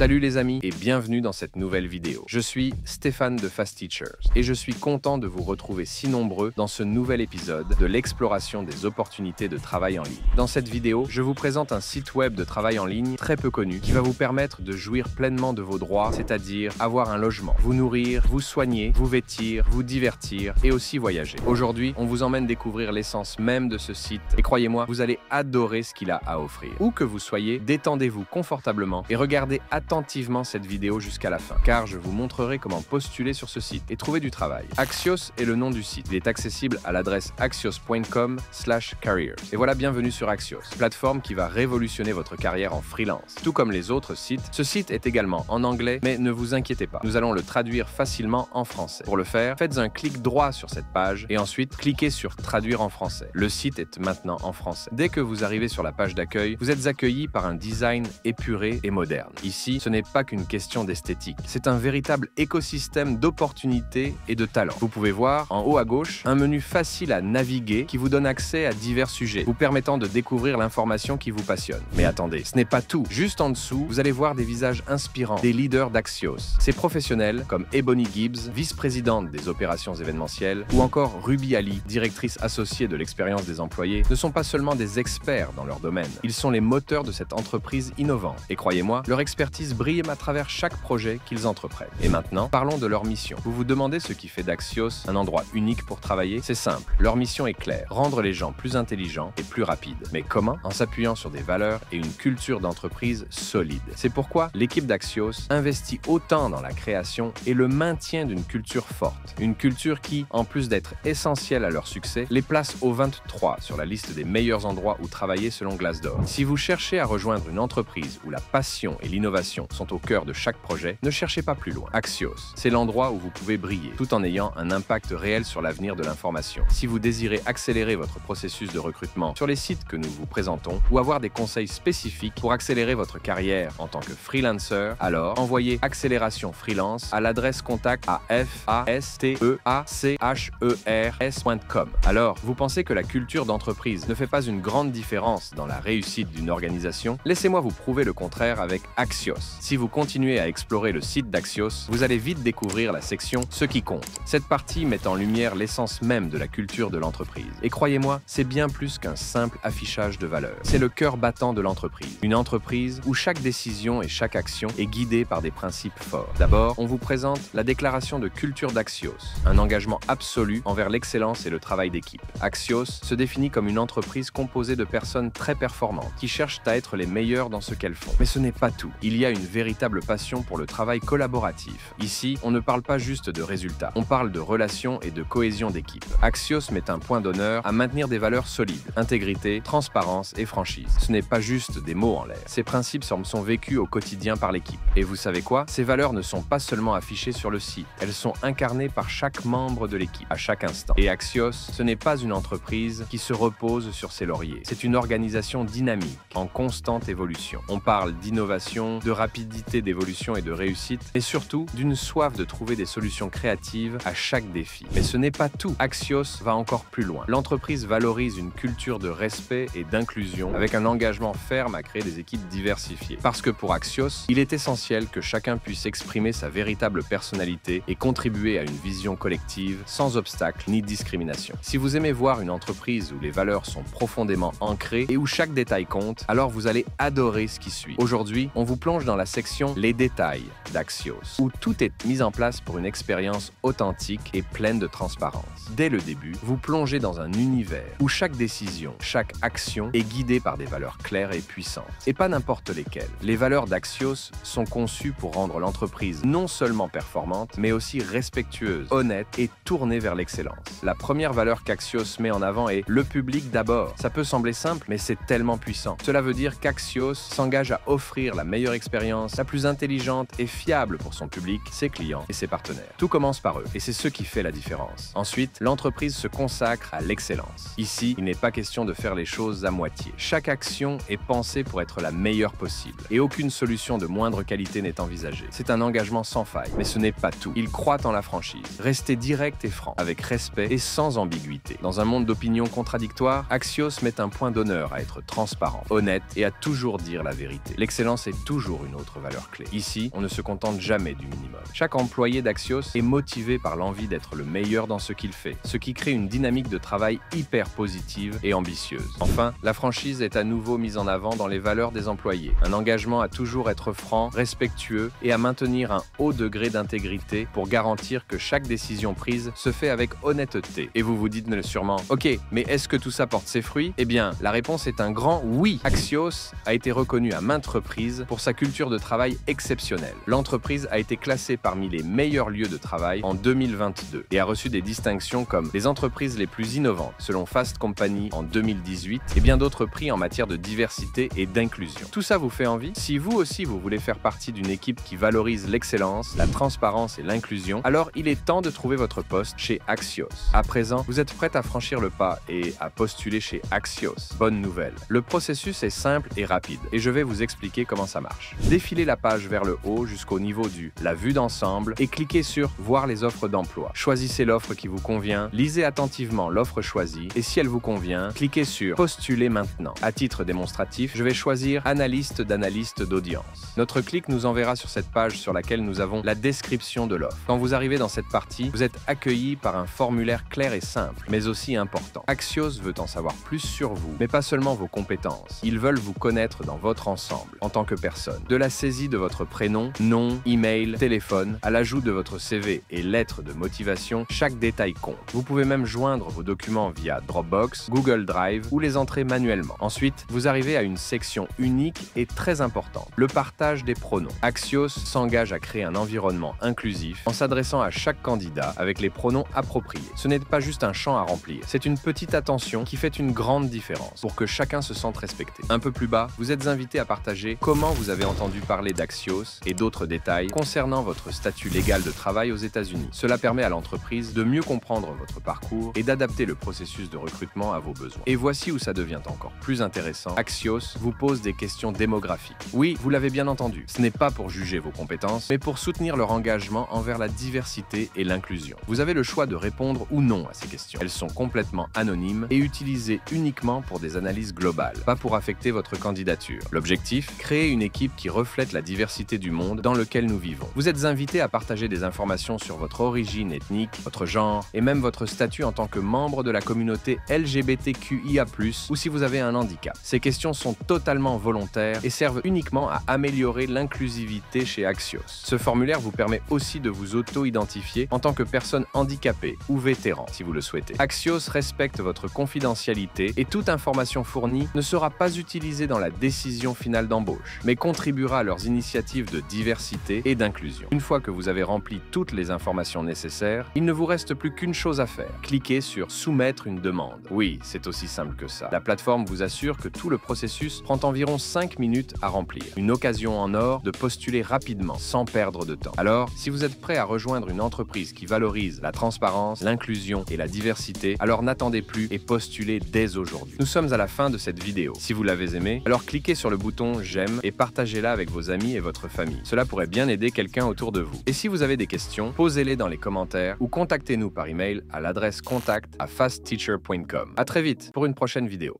Salut les amis et bienvenue dans cette nouvelle vidéo. Je suis Stéphane de Fast Teachers et je suis content de vous retrouver si nombreux dans ce nouvel épisode de l'exploration des opportunités de travail en ligne. Dans cette vidéo, je vous présente un site web de travail en ligne très peu connu qui va vous permettre de jouir pleinement de vos droits, c'est-à-dire avoir un logement, vous nourrir, vous soigner, vous vêtir, vous divertir et aussi voyager. Aujourd'hui, on vous emmène découvrir l'essence même de ce site et croyez-moi, vous allez adorer ce qu'il a à offrir. Où que vous soyez, détendez-vous confortablement et regardez attentivement cette vidéo jusqu'à la fin, car je vous montrerai comment postuler sur ce site et trouver du travail. Axios est le nom du site. Il est accessible à l'adresse axios.com/careers. Et voilà, bienvenue sur Axios, plateforme qui va révolutionner votre carrière en freelance. Tout comme les autres sites, ce site est également en anglais, mais ne vous inquiétez pas, nous allons le traduire facilement en français. Pour le faire, faites un clic droit sur cette page et ensuite cliquez sur traduire en français. Le site est maintenant en français. Dès que vous arrivez sur la page d'accueil, vous êtes accueilli par un design épuré et moderne. Ici, ce n'est pas qu'une question d'esthétique, c'est un véritable écosystème d'opportunités et de talents. Vous pouvez voir en haut à gauche un menu facile à naviguer qui vous donne accès à divers sujets, vous permettant de découvrir l'information qui vous passionne. Mais attendez, ce n'est pas tout. Juste en dessous, vous allez voir des visages inspirants, des leaders d'Axios. Ces professionnels comme Ebony Gibbs, vice-présidente des opérations événementielles, ou encore Ruby Ali, directrice associée de l'expérience des employés, ne sont pas seulement des experts dans leur domaine, ils sont les moteurs de cette entreprise innovante. Et croyez-moi, leur expertise brille à travers chaque projet qu'ils entreprennent. Et maintenant, parlons de leur mission. Vous vous demandez ce qui fait d'Axios un endroit unique pour travailler? C'est simple, leur mission est claire, rendre les gens plus intelligents et plus rapides. Mais comment? En s'appuyant sur des valeurs et une culture d'entreprise solide. C'est pourquoi l'équipe d'Axios investit autant dans la création et le maintien d'une culture forte. Une culture qui, en plus d'être essentielle à leur succès, les place au 23 sur la liste des meilleurs endroits où travailler selon Glassdoor. Si vous cherchez à rejoindre une entreprise où la passion et l'innovation sont au cœur de chaque projet, ne cherchez pas plus loin. Axios, c'est l'endroit où vous pouvez briller, tout en ayant un impact réel sur l'avenir de l'information. Si vous désirez accélérer votre processus de recrutement sur les sites que nous vous présentons ou avoir des conseils spécifiques pour accélérer votre carrière en tant que freelancer, alors envoyez Accélération Freelance à l'adresse contact à fasteachers.com. Alors, vous pensez que la culture d'entreprise ne fait pas une grande différence dans la réussite d'une organisation? Laissez-moi vous prouver le contraire avec Axios. Si vous continuez à explorer le site d'Axios, vous allez vite découvrir la section Ce qui compte. Cette partie met en lumière l'essence même de la culture de l'entreprise. Et croyez-moi, c'est bien plus qu'un simple affichage de valeurs. C'est le cœur battant de l'entreprise. Une entreprise où chaque décision et chaque action est guidée par des principes forts. D'abord, on vous présente la déclaration de culture d'Axios, un engagement absolu envers l'excellence et le travail d'équipe. Axios se définit comme une entreprise composée de personnes très performantes qui cherchent à être les meilleures dans ce qu'elles font. Mais ce n'est pas tout. Il y a une véritable passion pour le travail collaboratif. Ici, on ne parle pas juste de résultats, on parle de relations et de cohésion d'équipe. Axios met un point d'honneur à maintenir des valeurs solides, intégrité, transparence et franchise. Ce n'est pas juste des mots en l'air. Ces principes sont vécus au quotidien par l'équipe. Et vous savez quoi? Ces valeurs ne sont pas seulement affichées sur le site, elles sont incarnées par chaque membre de l'équipe, à chaque instant. Et Axios, ce n'est pas une entreprise qui se repose sur ses lauriers. C'est une organisation dynamique, en constante évolution. On parle d'innovation, de rapidité d'évolution et de réussite, et surtout d'une soif de trouver des solutions créatives à chaque défi. Mais ce n'est pas tout. Axios va encore plus loin. L'entreprise valorise une culture de respect et d'inclusion avec un engagement ferme à créer des équipes diversifiées. Parce que pour Axios, il est essentiel que chacun puisse exprimer sa véritable personnalité et contribuer à une vision collective sans obstacle ni discrimination. Si vous aimez voir une entreprise où les valeurs sont profondément ancrées et où chaque détail compte, alors vous allez adorer ce qui suit. Aujourd'hui, on vous plonge dans la section Les détails d'Axios, où tout est mis en place pour une expérience authentique et pleine de transparence. Dès le début, vous plongez dans un univers où chaque décision, chaque action est guidée par des valeurs claires et puissantes. Et pas n'importe lesquelles. Les valeurs d'Axios sont conçues pour rendre l'entreprise non seulement performante, mais aussi respectueuse, honnête et tournée vers l'excellence. La première valeur qu'Axios met en avant est le public d'abord. Ça peut sembler simple, mais c'est tellement puissant. Cela veut dire qu'Axios s'engage à offrir la meilleure expérience, la plus intelligente et fiable pour son public, ses clients et ses partenaires. Tout commence par eux, et c'est ce qui fait la différence. Ensuite, l'entreprise se consacre à l'excellence. Ici, il n'est pas question de faire les choses à moitié. Chaque action est pensée pour être la meilleure possible, et aucune solution de moindre qualité n'est envisagée. C'est un engagement sans faille, mais ce n'est pas tout. Il croit en la franchise. Restez direct et franc, avec respect et sans ambiguïté. Dans un monde d'opinions contradictoires, Axios met un point d'honneur à être transparent, honnête et à toujours dire la vérité. L'excellence est toujours une une autre valeur clé. Ici, on ne se contente jamais du minimum. Chaque employé d'Axios est motivé par l'envie d'être le meilleur dans ce qu'il fait, ce qui crée une dynamique de travail hyper positive et ambitieuse. Enfin, la franchise est à nouveau mise en avant dans les valeurs des employés. Un engagement à toujours être franc, respectueux et à maintenir un haut degré d'intégrité pour garantir que chaque décision prise se fait avec honnêteté. Et vous vous dites sûrement, ok, mais est-ce que tout ça porte ses fruits? Eh bien, la réponse est un grand oui. Axios a été reconnu à maintes reprises pour sa culture de travail exceptionnelle. L'entreprise a été classée parmi les meilleurs lieux de travail en 2022 et a reçu des distinctions comme les entreprises les plus innovantes selon Fast Company en 2018 et bien d'autres prix en matière de diversité et d'inclusion. Tout ça vous fait envie? Si vous aussi vous voulez faire partie d'une équipe qui valorise l'excellence, la transparence et l'inclusion, alors il est temps de trouver votre poste chez Axios. À présent, vous êtes prête à franchir le pas et à postuler chez Axios. Bonne nouvelle, le processus est simple et rapide et je vais vous expliquer comment ça marche. Défilez la page vers le haut jusqu'au niveau du La vue d'ensemble et cliquez sur Voir les offres d'emploi. Choisissez l'offre qui vous convient, lisez attentivement l'offre choisie et si elle vous convient, cliquez sur Postuler maintenant. À titre démonstratif, je vais choisir Analyste d'analyste d'audience. Notre clic nous enverra sur cette page sur laquelle nous avons la description de l'offre. Quand vous arrivez dans cette partie, vous êtes accueilli par un formulaire clair et simple, mais aussi important. Axios veut en savoir plus sur vous, mais pas seulement vos compétences. Ils veulent vous connaître dans votre ensemble, en tant que personne. De la saisie de votre prénom, nom, email, téléphone, à l'ajout de votre CV et lettre de motivation, chaque détail compte. Vous pouvez même joindre vos documents via Dropbox, Google Drive ou les entrer manuellement. Ensuite, vous arrivez à une section unique et très importante, le partage des pronoms. Axios s'engage à créer un environnement inclusif en s'adressant à chaque candidat avec les pronoms appropriés. Ce n'est pas juste un champ à remplir, c'est une petite attention qui fait une grande différence pour que chacun se sente respecté. Un peu plus bas, vous êtes invité à partager comment vous avez entendu parler d'Axios et d'autres détails concernant votre statut légal de travail aux États-Unis. Cela permet à l'entreprise de mieux comprendre votre parcours et d'adapter le processus de recrutement à vos besoins. Et voici où ça devient encore plus intéressant. Axios vous pose des questions démographiques. Oui, vous l'avez bien entendu, ce n'est pas pour juger vos compétences, mais pour soutenir leur engagement envers la diversité et l'inclusion. Vous avez le choix de répondre ou non à ces questions. Elles sont complètement anonymes et utilisées uniquement pour des analyses globales, pas pour affecter votre candidature. L'objectif, créer une équipe qui reflète la diversité du monde dans lequel nous vivons. Vous êtes invité à partager des informations sur votre origine ethnique, votre genre et même votre statut en tant que membre de la communauté LGBTQIA+, ou si vous avez un handicap. Ces questions sont totalement volontaires et servent uniquement à améliorer l'inclusivité chez Axios. Ce formulaire vous permet aussi de vous auto-identifier en tant que personne handicapée ou vétéran, si vous le souhaitez. Axios respecte votre confidentialité et toute information fournie ne sera pas utilisée dans la décision finale d'embauche, mais contribuera à leurs initiatives de diversité et d'inclusion. Une fois que vous avez rempli toutes les informations nécessaires, il ne vous reste plus qu'une chose à faire. Cliquez sur Soumettre une demande. Oui, c'est aussi simple que ça. La plateforme vous assure que tout le processus prend environ 5 minutes à remplir. Une occasion en or de postuler rapidement, sans perdre de temps. Alors, si vous êtes prêt à rejoindre une entreprise qui valorise la transparence, l'inclusion et la diversité, alors n'attendez plus et postulez dès aujourd'hui. Nous sommes à la fin de cette vidéo. Si vous l'avez aimée, alors cliquez sur le bouton j'aime et partagez-la avec vos amis et votre famille. Cela pourrait bien aider quelqu'un autour de vous. Et si vous avez des questions, posez-les dans les commentaires ou contactez-nous par email à l'adresse contact@fastteacher.com. À très vite pour une prochaine vidéo.